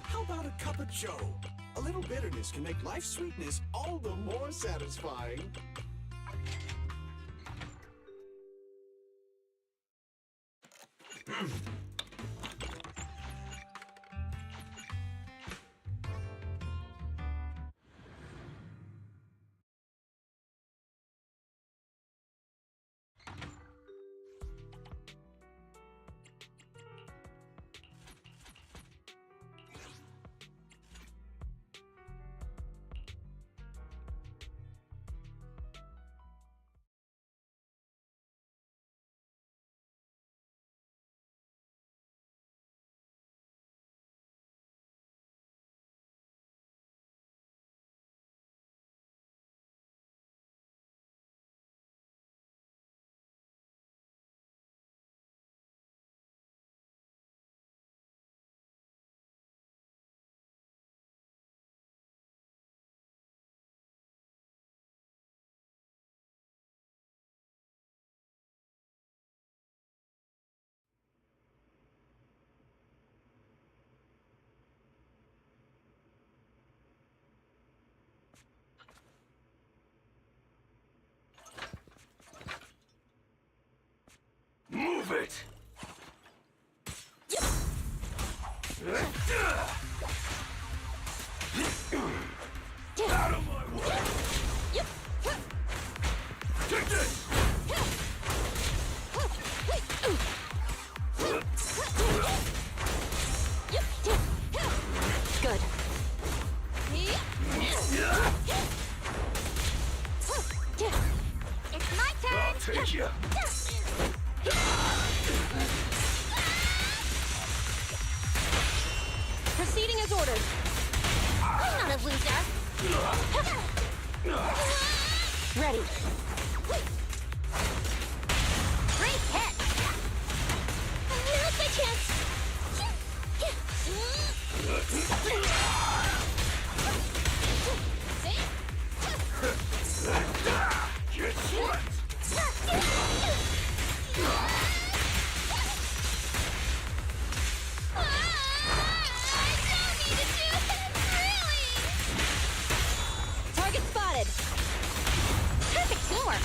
How about a cup of joe? A little bitterness can make life's sweetness all the more satisfying. Move it! Out of my way! Take this! Good. It's my turn! I'll take you! Proceeding as ordered. I'm not a loser! Ready. Great hit! Now's my chance! Get swept! Target spotted. Perfect teamwork!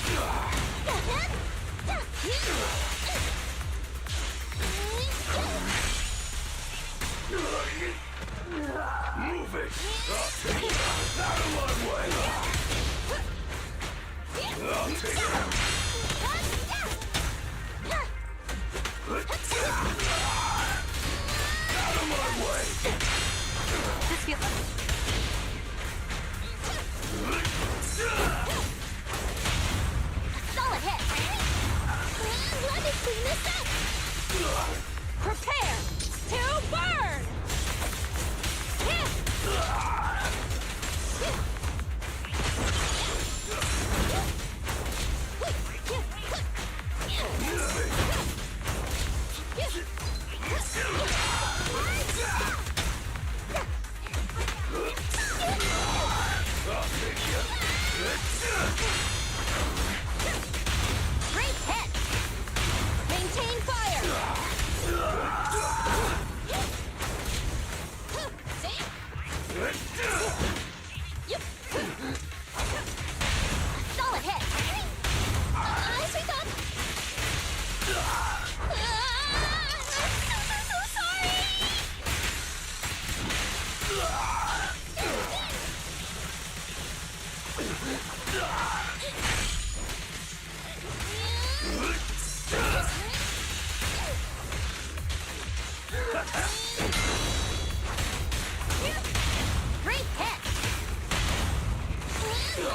Move it! I'll take it! Out of my way! I'll take it! Out of my way! This feels Solid hit! Let me clean this up! prepare to burn.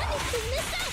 me clean this up!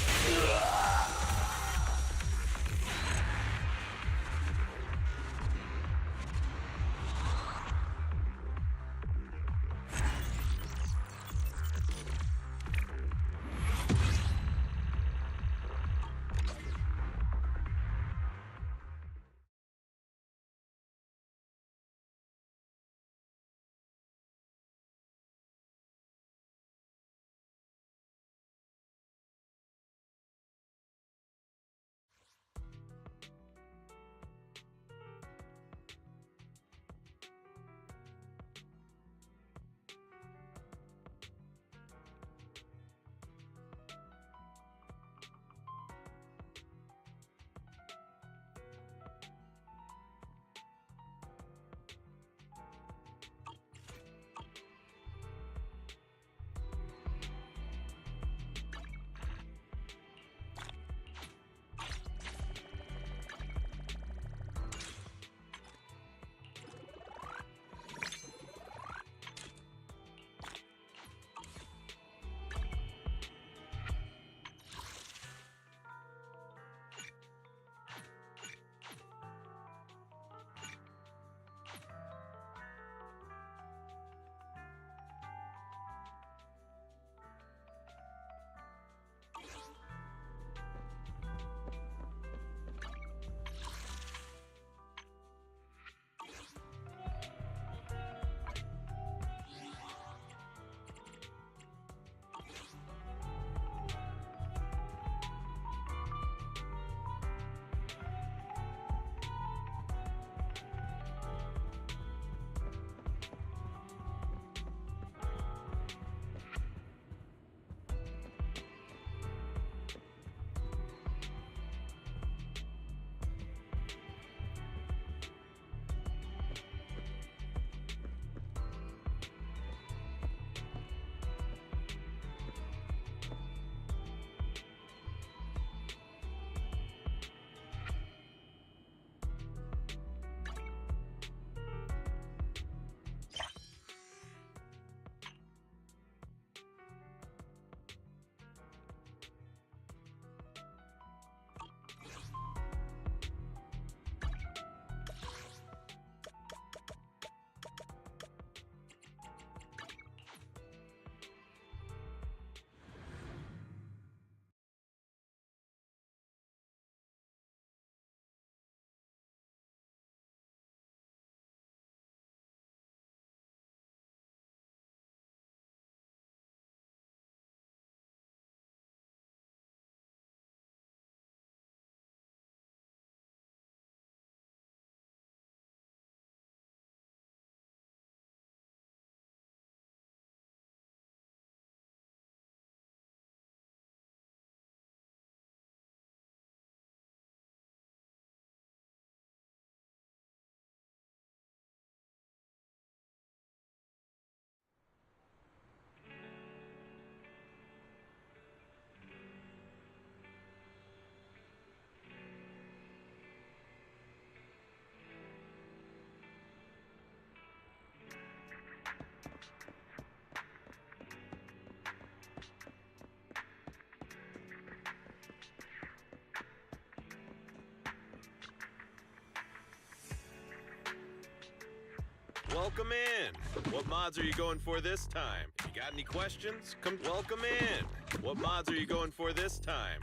Welcome in. What mods are you going for this time? You got any questions? Welcome in. What mods are you going for this time?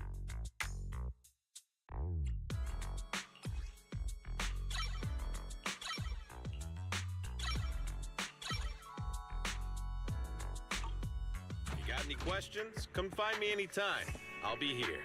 You got any questions? Come find me anytime. I'll be here.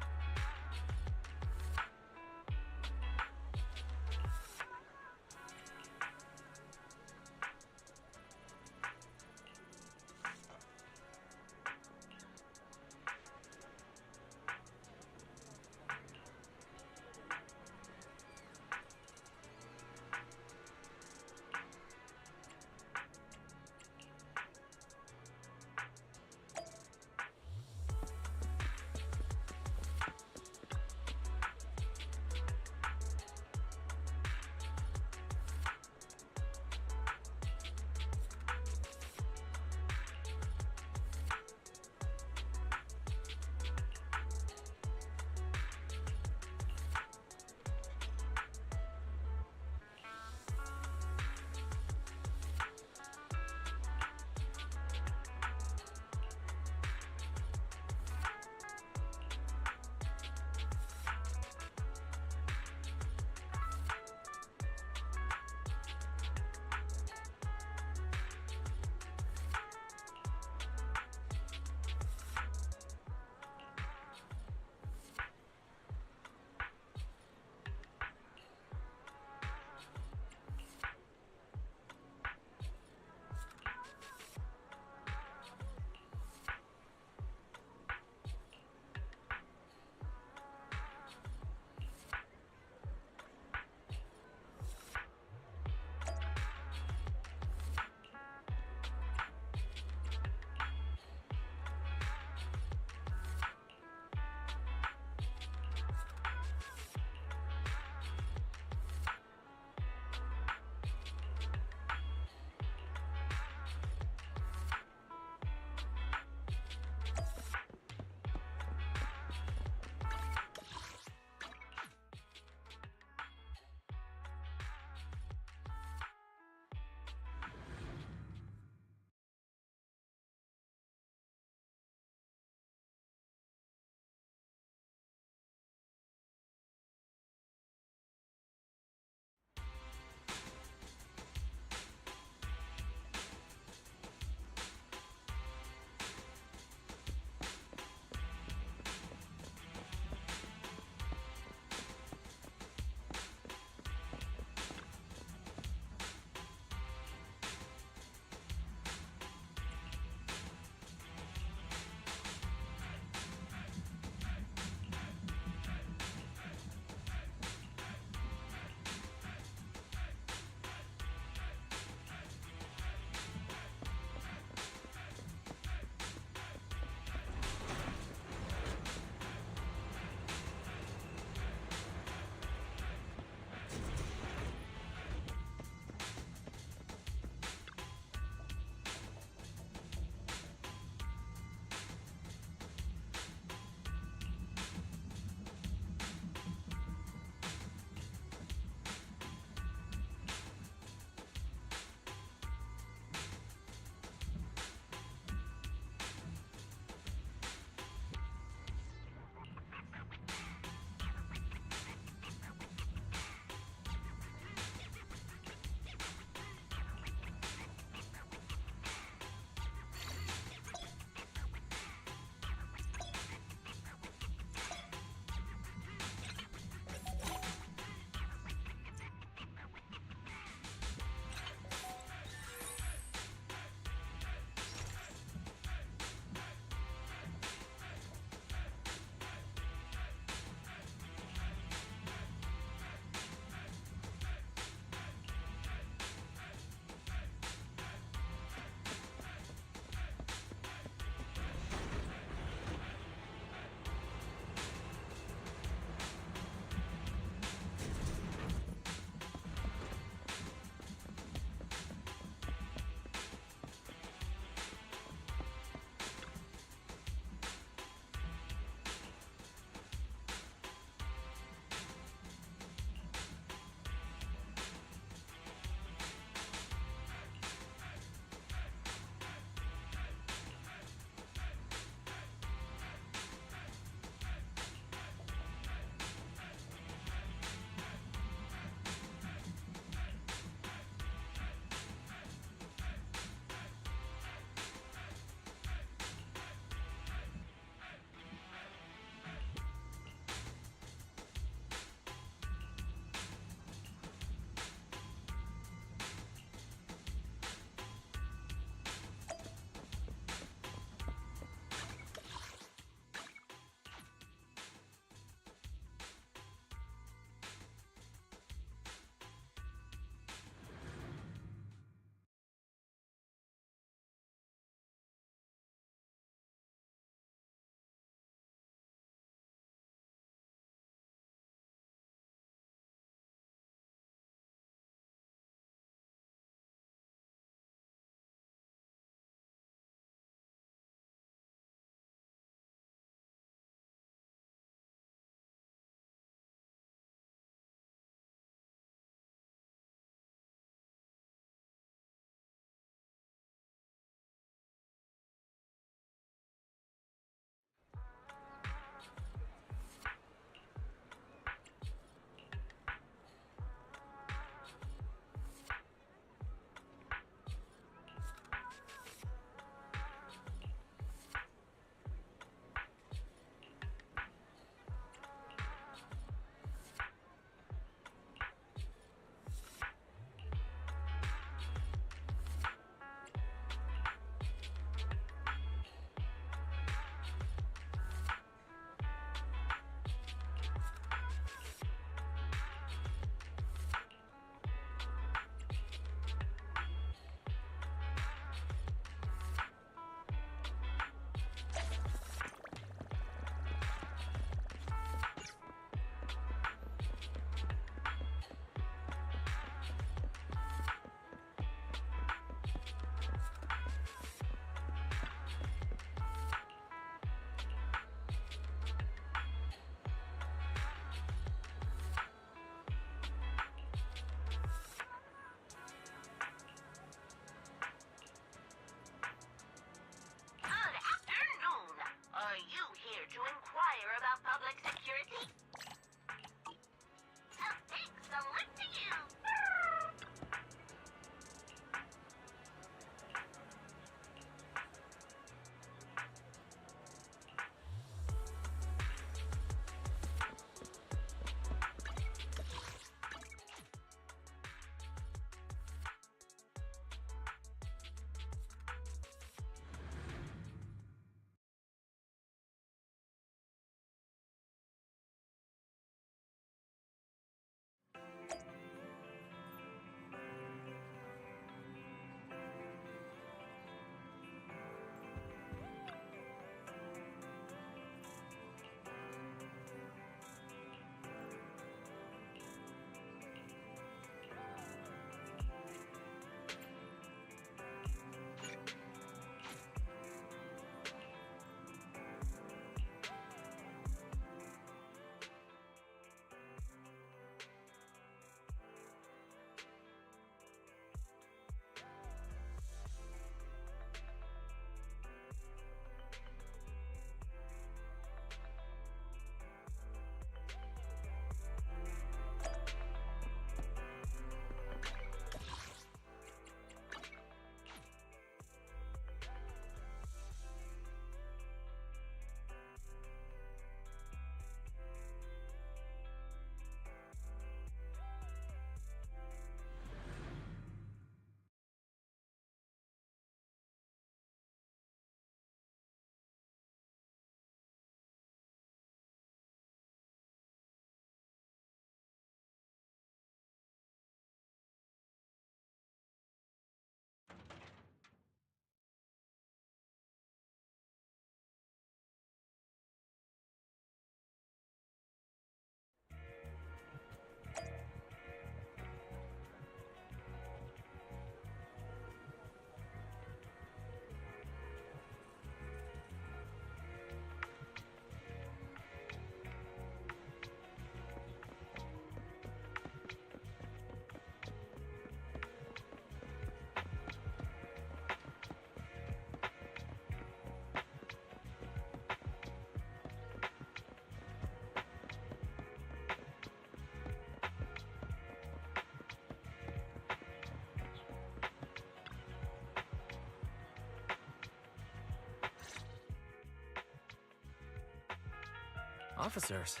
Officers,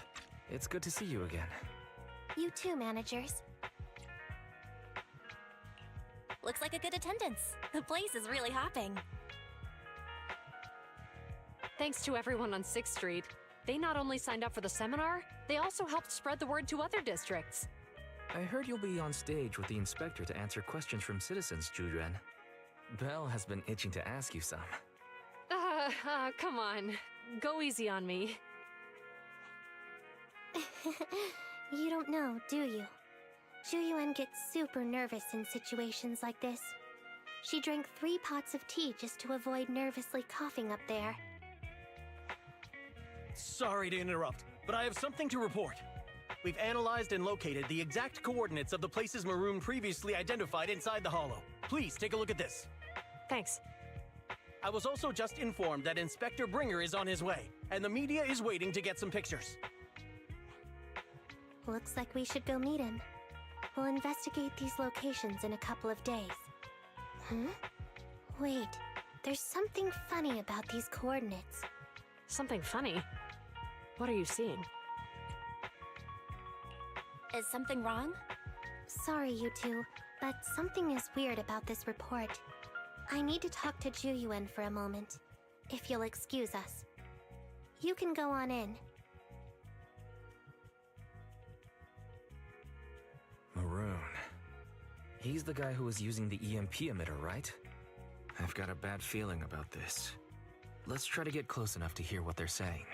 it's good to see you again. You too, managers. Looks like a good attendance. The place is really hopping. Thanks to everyone on 6th Street. They not only signed up for the seminar, they also helped spread the word to other districts. I heard you'll be on stage with the inspector to answer questions from citizens, Jujuan. Belle has been itching to ask you some. Come on. Go easy on me. You don't know, do you? Zhu gets super nervous in situations like this. She drank 3 pots of tea just to avoid nervously coughing up there. Sorry to interrupt, but I have something to report. We've analyzed and located the exact coordinates of the places Maroon previously identified inside the hollow. Please take a look at this. Thanks. I was also just informed that Inspector Bringer is on his way, and the media is waiting to get some pictures. Looks like we should go meet him. We'll investigate these locations in a couple of days. Wait, there's something funny about these coordinates. Something funny? What are you seeing? Is something wrong? Sorry, you two, but something is weird about this report. I need to talk to Zhu for a moment, if you'll excuse us. You can go on in. Maroon. He's the guy who was using the EMP emitter, right? I've got a bad feeling about this. Let's try to get close enough to hear what they're saying.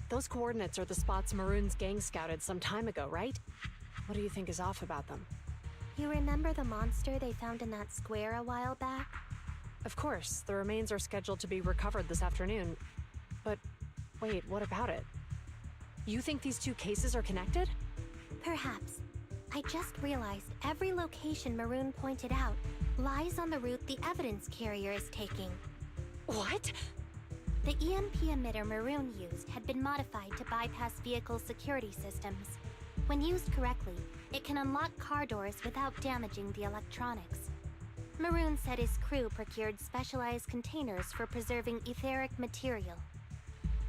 Those coordinates are the spots Maroon's gang scouted some time ago, right? What do you think is off about them? You remember the monster they found in that square a while back? Of course, the remains are scheduled to be recovered this afternoon. But wait, what about it? You think these two cases are connected? Perhaps. I just realized every location Maroon pointed out lies on the route the evidence carrier is taking. What? The EMP emitter Maroon used had been modified to bypass vehicle security systems. When used correctly, it can unlock car doors without damaging the electronics. Maroon said his crew procured specialized containers for preserving etheric material.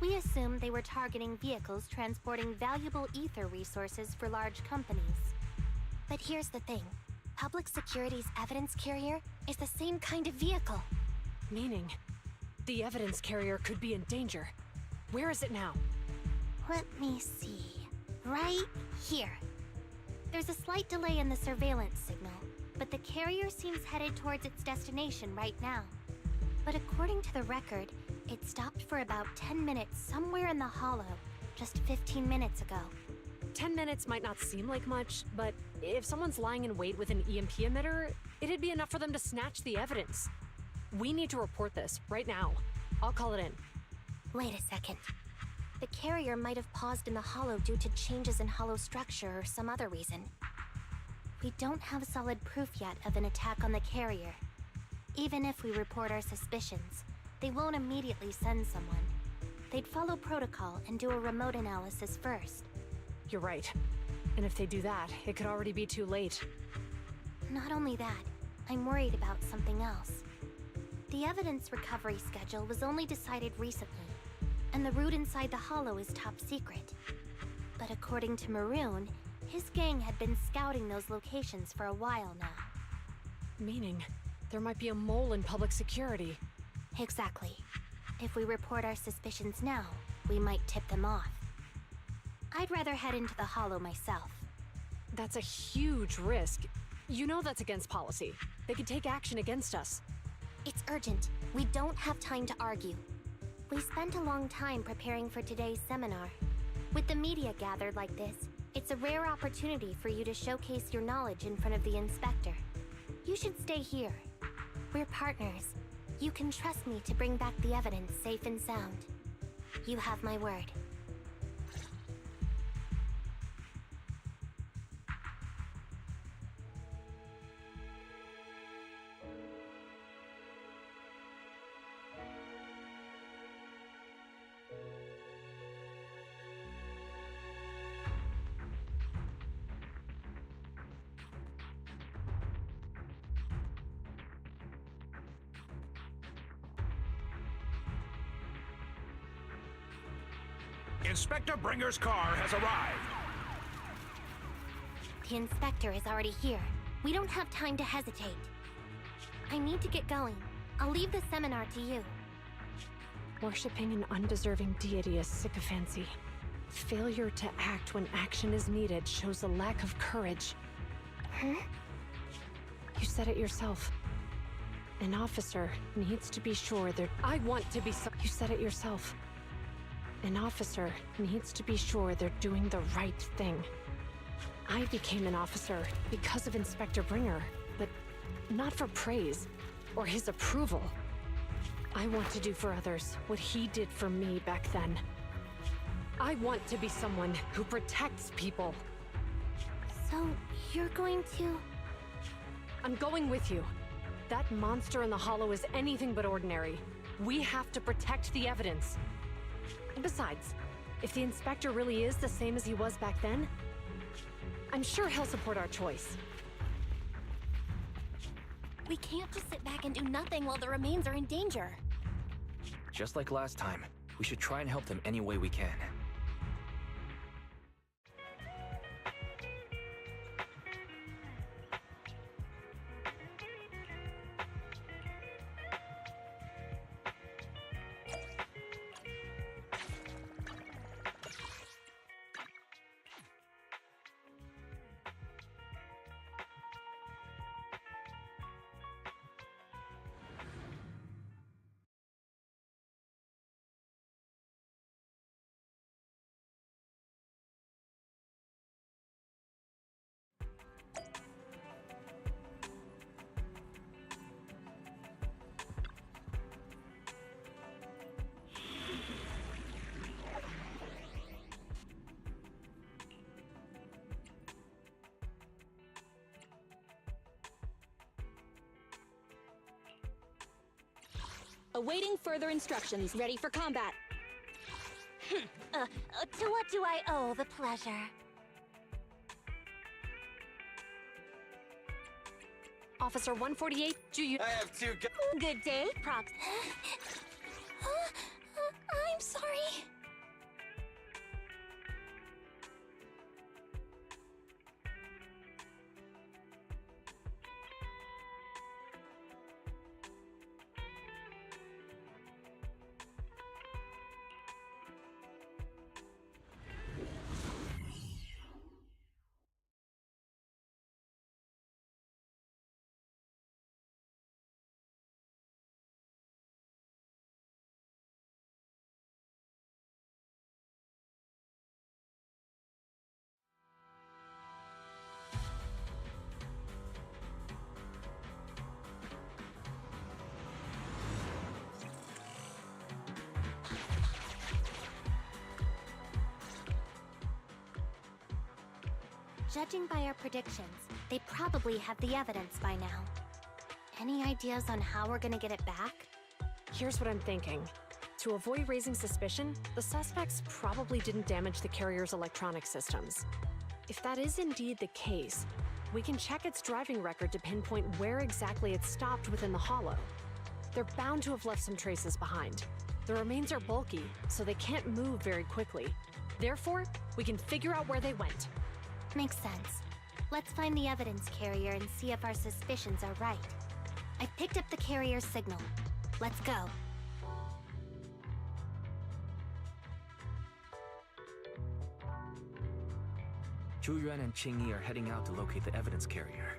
We assumed they were targeting vehicles transporting valuable ether resources for large companies. But here's the thing. Public Security's evidence carrier is the same kind of vehicle. Meaning, the evidence carrier could be in danger. Where is it now? Let me see. Right here. There's a slight delay in the surveillance signal, but the carrier seems headed towards its destination right now. But according to the record, it stopped for about 10 minutes somewhere in the hollow, just 15 minutes ago. 10 minutes might not seem like much, but if someone's lying in wait with an EMP emitter, it'd be enough for them to snatch the evidence. We need to report this, right now. I'll call it in. Wait a second. The carrier might have paused in the hollow due to changes in hollow structure or some other reason. We don't have solid proof yet of an attack on the carrier. Even if we report our suspicions, they won't immediately send someone. They'd follow protocol and do a remote analysis first. You're right. And if they do that, it could already be too late. Not only that, I'm worried about something else. The evidence recovery schedule was only decided recently, and the route inside the hollow is top secret. But according to Maroon, his gang had been scouting those locations for a while now. Meaning, there might be a mole in public security. Exactly. If we report our suspicions now, we might tip them off. I'd rather head into the hollow myself. That's a huge risk. You know that's against policy. They could take action against us. It's urgent. We don't have time to argue. We spent a long time preparing for today's seminar. With the media gathered like this, it's a rare opportunity for you to showcase your knowledge in front of the inspector. You should stay here. We're partners. You can trust me to bring back the evidence safe and sound. You have my word. Inspector Bringer's car has arrived. The inspector is already here. We don't have time to hesitate. I need to get going. I'll leave the seminar to you. Worshipping an undeserving deity is sycophancy. Failure to act when action is needed shows a lack of courage. Huh? You said it yourself. An officer needs to be sure they're— I want to be so— You said it yourself. An officer needs to be sure they're doing the right thing. I became an officer because of Inspector Bringer, but not for praise or his approval. I want to do for others what he did for me back then. I want to be someone who protects people. So, you're going to... I'm going with you. That monster in the hollow is anything but ordinary. We have to protect the evidence. And besides, if the inspector really is the same as he was back then, I'm sure he'll support our choice. We can't just sit back and do nothing while the remains are in danger. Just like last time, we should try and help them any way we can. Awaiting further instructions. Ready for combat. To what do I owe the pleasure? Officer 148, do you— I have two Good day, Prox. I'm sorry. Judging by our predictions, they probably have the evidence by now. Any ideas on how we're gonna get it back? Here's what I'm thinking. To avoid raising suspicion, the suspects probably didn't damage the carrier's electronic systems. If that is indeed the case, we can check its driving record to pinpoint where exactly it stopped within the hollow. They're bound to have left some traces behind. The remains are bulky, so they can't move very quickly. Therefore, we can figure out where they went. Makes sense. Let's find the evidence carrier and see if our suspicions are right. I picked up the carrier's signal. Let's go. Zhu Yuan and Qing Yi are heading out to locate the evidence carrier.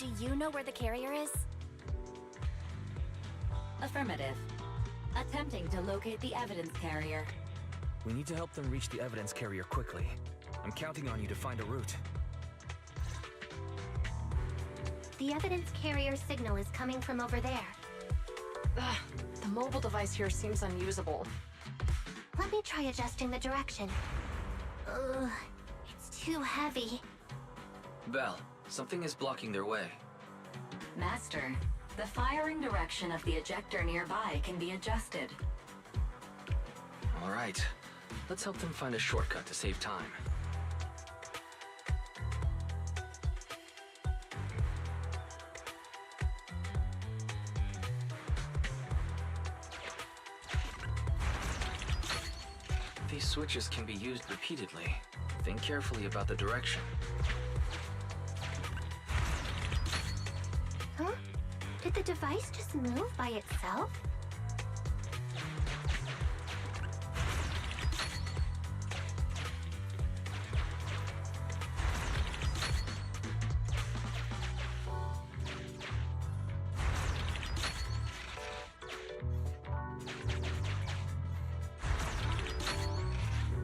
Do you know where the carrier is? Affirmative. Attempting to locate the evidence carrier. We need to help them reach the evidence carrier quickly. I'm counting on you to find a route. The evidence carrier signal is coming from over there. Ugh, the mobile device here seems unusable. Let me try adjusting the direction. Ugh, it's too heavy. Val, something is blocking their way. Master, the firing direction of the ejector nearby can be adjusted. All right. Let's help them find a shortcut to save time. These switches can be used repeatedly. Think carefully about the direction. Huh? Did the device just move by itself?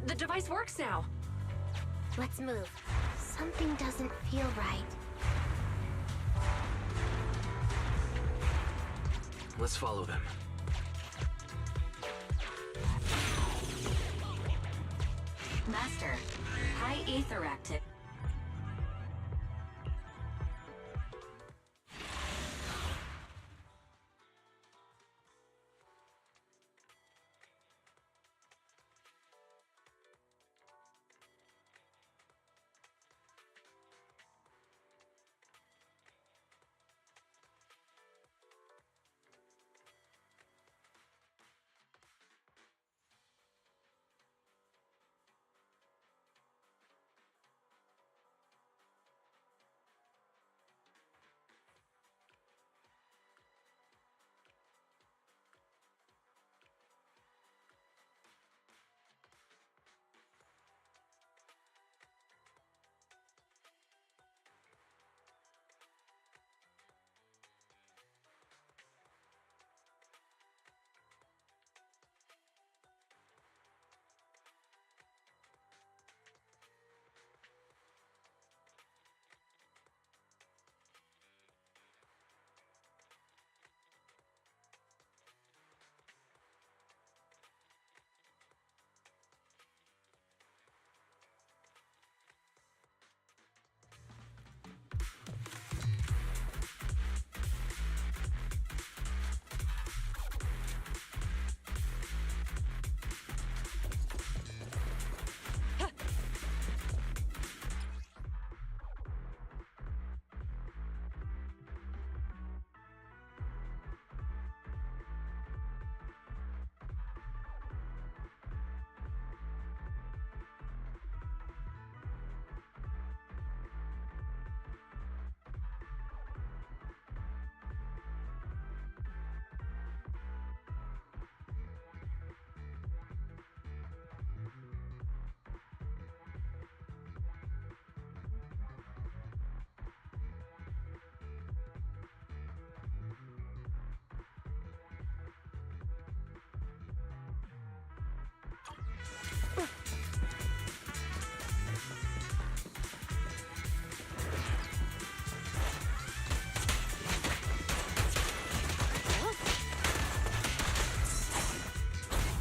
The device works now. Let's move. Something doesn't feel right. Let's follow them. Master, high ether active.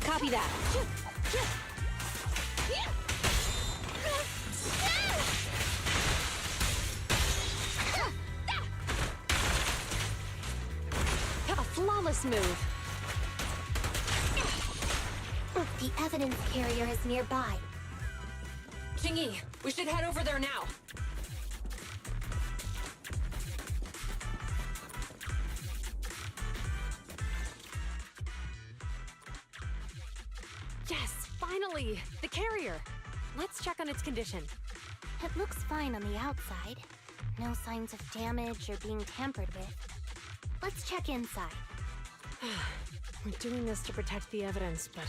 Copy that. A flawless move. The evidence carrier is nearby. Jingyi, we should head over there now. Yes, finally! The carrier! Let's check on its condition. It looks fine on the outside. No signs of damage or being tampered with. Let's check inside. We're doing this to protect the evidence, but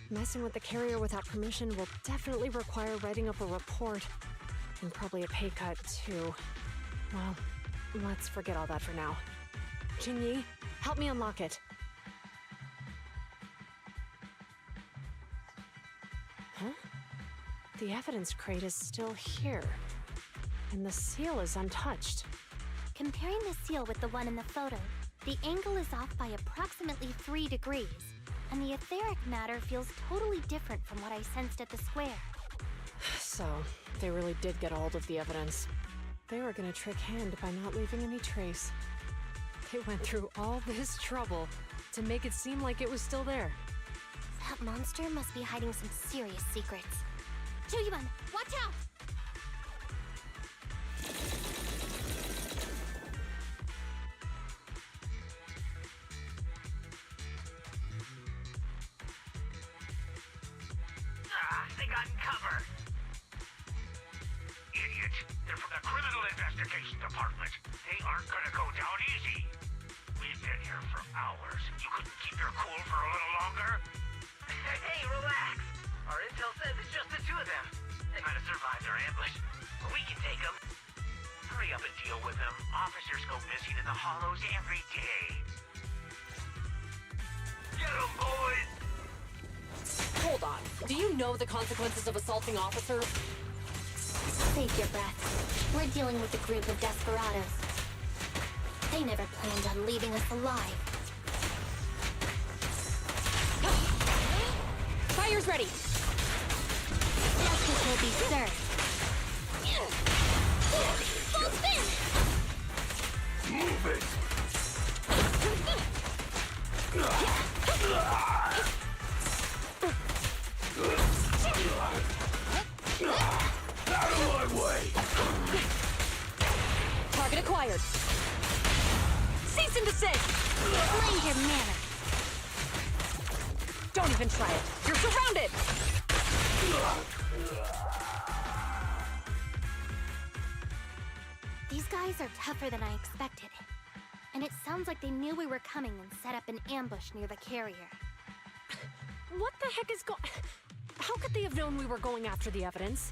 messing with the carrier without permission will definitely require writing up a report. And probably a pay cut, too. Well, Let's forget all that for now. Jingyi, help me unlock it. Huh? The evidence crate is still here. And the seal is untouched. Comparing the seal with the one in the photo, the angle is off by approximately 3 degrees, and the etheric matter feels totally different from what I sensed at the square. So, they really did get a hold of the evidence. They were gonna trick Hand by not leaving any trace. They went through all this trouble to make it seem like it was still there. That monster must be hiding some serious secrets. Chuyuan, watch out! They got in cover. Idiot. They're from the Criminal Investigation Department. They aren't gonna go down easy. We've been here for hours. You couldn't keep your cool for a little longer? Hey, relax. Our intel says it's just the two of them. They might have survived our ambush, but we can take them. Hurry up and deal with them. Officers go missing in the hollows every day. Get them, boys! Hold on. Do you know the consequences of assaulting officers? Save your breath. We're dealing with a group of desperados. They never planned on leaving us alive. Fire's ready! Justice will be served. Full spin! Move it! Out of my way! Target acquired. Cease and desist! Mind your manner. Don't even try it. You're surrounded! These guys are tougher than I expected. And it sounds like they knew we were coming and set up an ambush near the carrier. What the heck is going... How could they have known we were going after the evidence?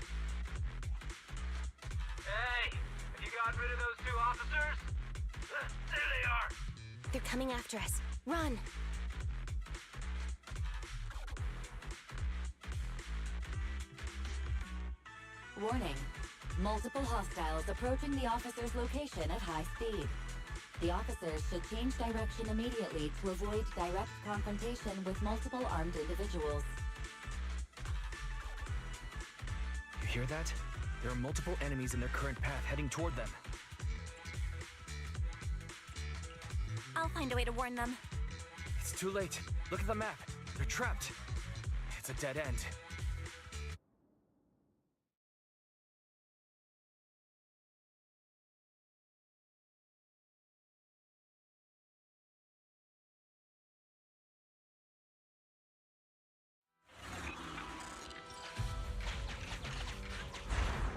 Hey! Have you gotten rid of those two officers? There they are! They're coming after us. Run! Warning. Multiple hostiles approaching the officer's location at high speed. The officers should change direction immediately to avoid direct confrontation with multiple armed individuals. You hear that? There are multiple enemies in their current path heading toward them. I'll find a way to warn them. It's too late. Look at the map. They're trapped. It's a dead end.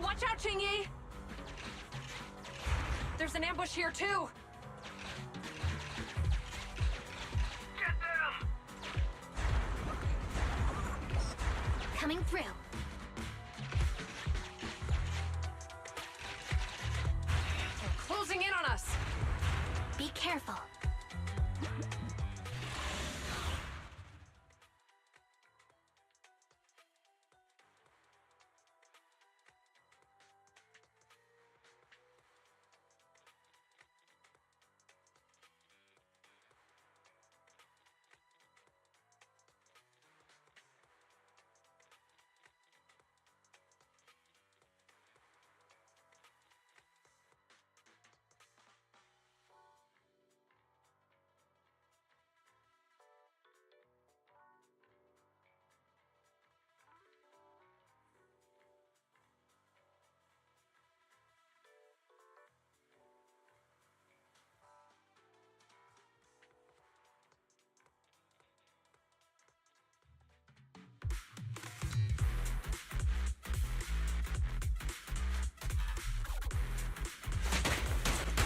Watch out, Qingyi! There's an ambush here, too! Get them! Coming through. They're closing in on us! Be careful.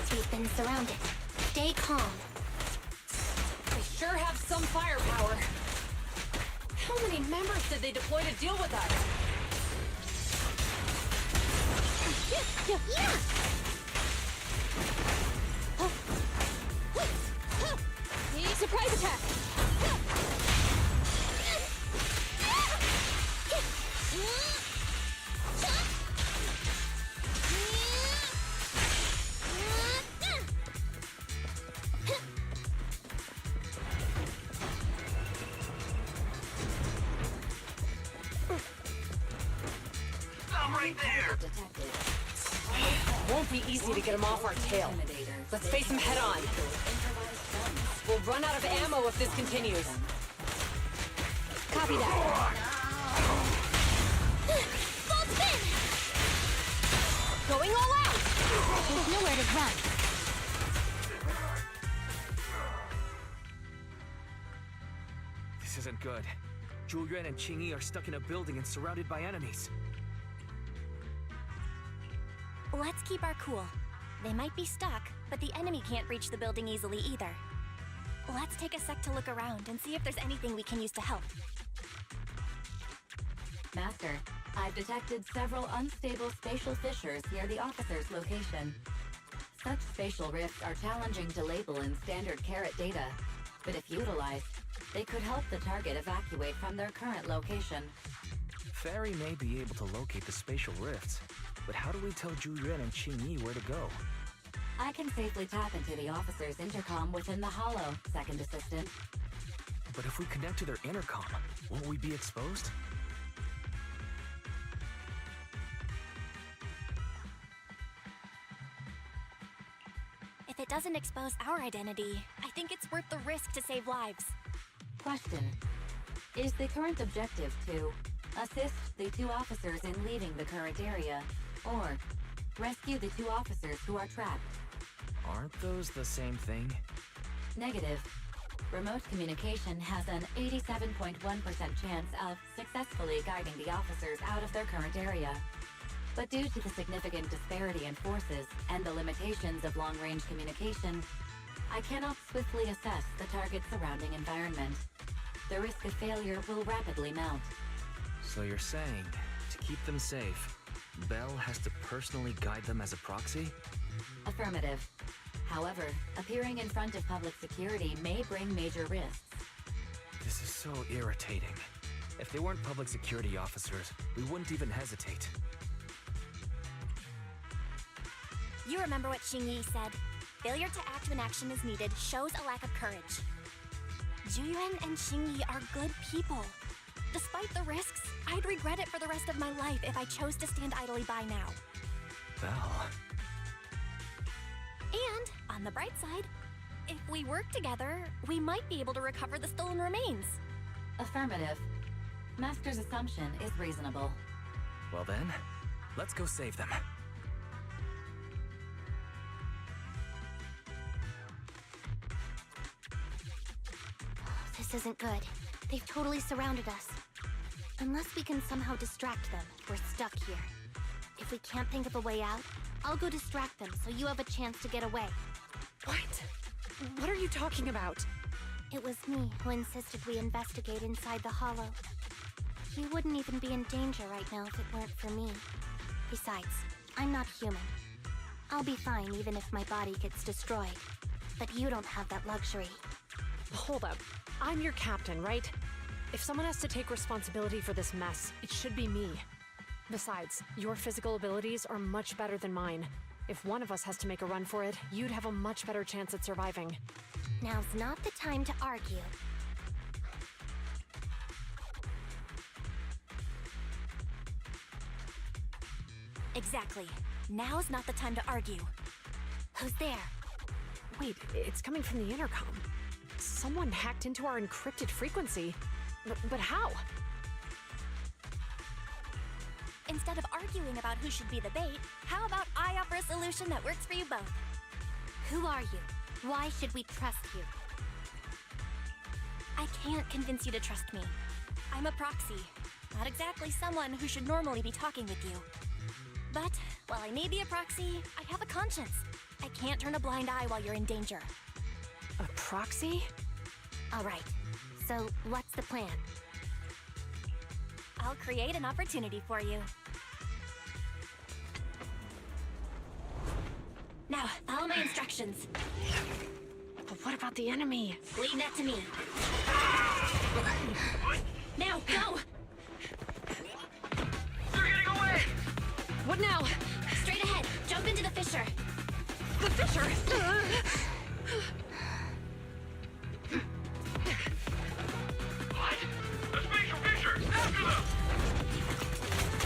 We've been surrounded. Stay calm. They sure have some firepower. How many members did they deploy to deal with us? Yeah! right there! Detected. Won't be easy to get him off our tail. Let's face him head on. We'll run out of ammo if this continues. Copy that. Full spin! Going all out! There's nowhere to run. This isn't good. Julian and Qingyi are stuck in a building and surrounded by enemies. Let's keep our cool. They might be stuck, but the enemy can't reach the building easily either. Let's take a sec to look around and see if there's anything we can use to help. Master, I've detected several unstable spatial fissures near the officer's location. Such spatial rifts are challenging to label in standard carat data, but if utilized, they could help the target evacuate from their current location. Fairy may be able to locate the spatial rifts, but how do we tell Julian and Qingyi where to go? I can safely tap into the officer's intercom within the hollow, Second Assistant. But if we connect to their intercom, won't we be exposed? If it doesn't expose our identity, I think it's worth the risk to save lives. Question. Is the current objective to assist the two officers in leaving the current area, or rescue the two officers who are trapped? Aren't those the same thing? Negative. Remote communication has an 87.1% chance of successfully guiding the officers out of their current area. But due to the significant disparity in forces and the limitations of long-range communication, I cannot swiftly assess the target's surrounding environment. The risk of failure will rapidly mount. So you're saying, to keep them safe, Bell has to personally guide them as a proxy? Affirmative. However, appearing in front of public security may bring major risks. This is so irritating. If they weren't public security officers, we wouldn't even hesitate. You remember what Qingyi said? Failure to act when action is needed shows a lack of courage. Juyuan and Qingyi are good people. Despite the risks, I'd regret it for the rest of my life if I chose to stand idly by now. Bell... And, on the bright side, if we work together, we might be able to recover the stolen remains. Affirmative. Master's assumption is reasonable. Well then, let's go save them. This isn't good. They've totally surrounded us. Unless we can somehow distract them, we're stuck here. If we can't think of a way out, I'll go distract them so you have a chance to get away. What? What are you talking about? It was me who insisted we investigate inside the hollow. You wouldn't even be in danger right now if it weren't for me. Besides, I'm not human. I'll be fine even if my body gets destroyed. But you don't have that luxury. Hold up. I'm your captain, right? If someone has to take responsibility for this mess, it should be me. Besides, your physical abilities are much better than mine. If one of us has to make a run for it, you'd have a much better chance at surviving. Now's not the time to argue. Exactly. Now's not the time to argue. Who's there? Wait, it's coming from the intercom. Someone hacked into our encrypted frequency. But how? Instead of arguing about who should be the bait, how about I offer a solution that works for you both? Who are you? Why should we trust you? I can't convince you to trust me. I'm a proxy. Not exactly someone who should normally be talking with you. But, while I may be a proxy, I have a conscience. I can't turn a blind eye while you're in danger. A proxy? All right. So, what's the plan? I'll create an opportunity for you. Now, follow my instructions. But what about the enemy? Leave that to me. Now, go! They're getting away! What now? Straight ahead. Jump into the fissure. The fissure! What? The spatial fissure! After them!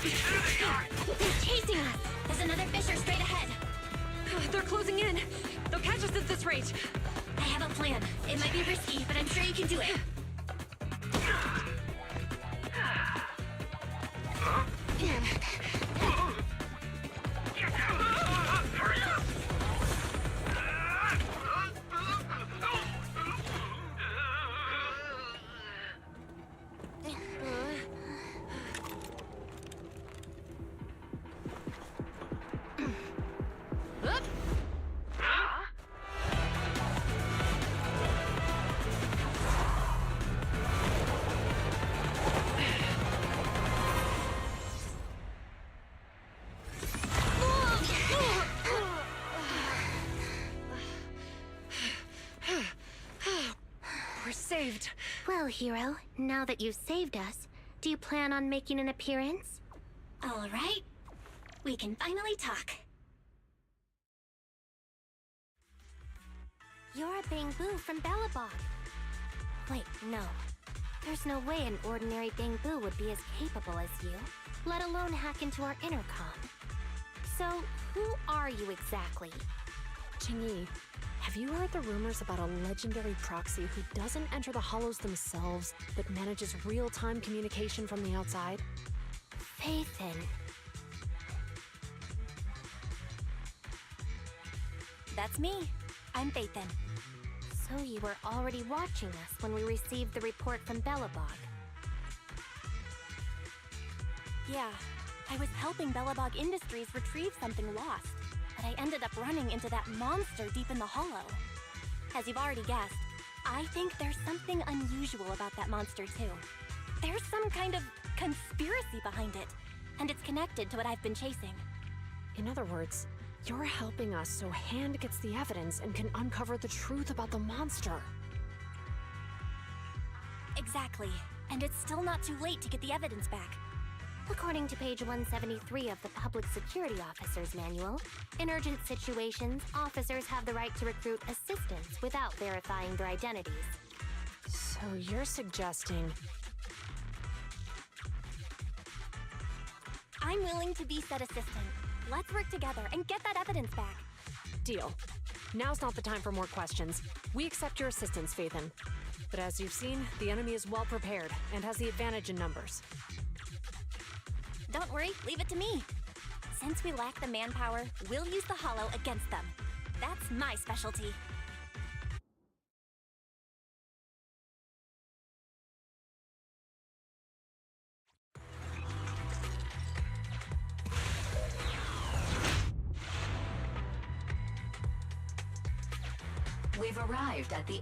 There they are! another fissure straight ahead. They're closing in. They'll catch us at this rate. I have a plan. It might be risky, but I'm sure you can do it. Hurry up! We're saved. Well, hero, now that you've saved us, do you plan on making an appearance? All right. We can finally talk. You're a Bangbu from Bellabog. Wait, no. There's no way an ordinary Bangbu would be as capable as you, let alone hack into our intercom. So, who are you exactly? Qingyi, have you heard the rumors about a legendary proxy who doesn't enter the hollows themselves, but manages real-time communication from the outside? Phaethon. That's me. I'm Phaethon. So you were already watching us when we received the report from Bellabog. Yeah, I was helping Bellabog Industries retrieve something lost, but I ended up running into that monster deep in the hollow. As you've already guessed, I think there's something unusual about that monster too. There's some kind of conspiracy behind it, and it's connected to what I've been chasing. In other words, you're helping us so Hand gets the evidence and can uncover the truth about the monster. Exactly, and it's still not too late to get the evidence back. According to page 173 of the Public Security Officer's Manual, in urgent situations, officers have the right to recruit assistants without verifying their identities. So you're suggesting... I'm willing to be said assistant. Let's work together and get that evidence back. Deal. Now's not the time for more questions. We accept your assistance, Phaethon. But as you've seen, the enemy is well prepared and has the advantage in numbers. Don't worry, leave it to me. Since we lack the manpower, we'll use the hollow against them. That's my specialty. We've arrived at the